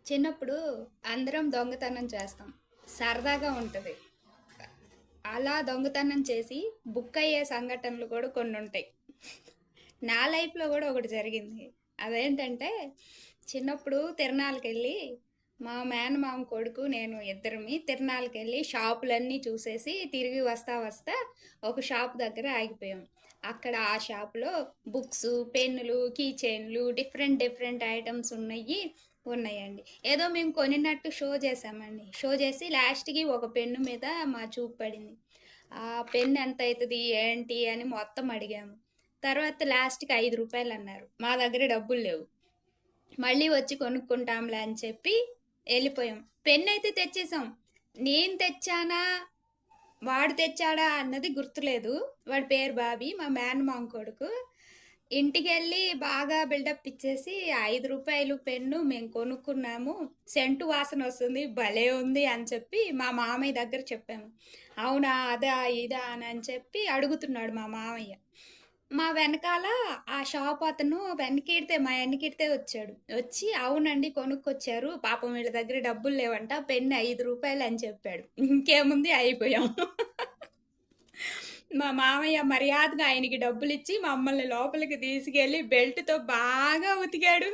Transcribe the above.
చిన్నప్పుడు అందరం దొంగతనం చేస్తాం. సరదాగా ఉంటది. అలా దొంగతనం చేసి బుక్ అయ్యే సంఘటనలు కూడా కొన్ని ఉంటాయి. నా లైఫ్లో కూడా ఒకటి జరిగింది. అదేంటంటే చిన్నప్పుడు తిరణాలకెళ్ళి మా మేనమామ కొడుకు నేను ఇద్దరమి తిరణాలకెళ్ళి షాపులన్నీ చూసేసి తిరిగి వస్తా వస్తా ఒక షాప్ దగ్గర ఆగిపోయాం. అక్కడ ఆ షాప్లో బుక్స్, పెన్నులు, కీ చైన్లు, డిఫరెంట్ డిఫరెంట్ ఐటమ్స్ ఉన్నాయండి. ఏదో మేము కొనినట్టు షో చేసామండి. షో చేసి లాస్ట్కి ఒక పెన్ను మీద మా చూపు పడింది. ఆ పెన్ ఎంత అవుతుంది ఏంటి అని మొత్తం అడిగాము. తర్వాత లాస్ట్కి 5 రూపాయలు అన్నారు. మా దగ్గర డబ్బులు లేవు. మళ్ళీ వచ్చి కొనుక్కుంటాంలే అని చెప్పి వెళ్ళిపోయాం. పెన్ అయితే తెచ్చేసాం. నేను తెచ్చానా వాడు తెచ్చాడా అన్నది గుర్తులేదు. వాడి పేరు బాబీ, మా మేనమామ కొడుకు. ఇంటికి వెళ్ళి బాగా బిల్డప్ ఇచ్చేసి 5 రూపాయలు పెన్ను మేము కొనుక్కున్నాము, సెంటు వాసన వస్తుంది, భలే ఉంది అని చెప్పి మా మామయ్య దగ్గర చెప్పాము. అవునా అదా ఇదా అని చెప్పి అడుగుతున్నాడు మా మామయ్య. మా వెనకాల ఆ షాప్ అతను వెనకిడితే మా వెనకిడితే వచ్చాడు. వచ్చి అవునండి కొనుక్కొచ్చారు, పాపం వీళ్ళ దగ్గర డబ్బులు లేవంట, పెన్ను 5 రూపాయలు అని చెప్పాడు. ఇంకేముంది అయిపోయాం. మా మామయ్య మర్యాదగా ఆయనకి డబ్బులు ఇచ్చి మమ్మల్ని లోపలికి తీసుకెళ్లి బెల్ట్తో బాగా ఉతికాడు.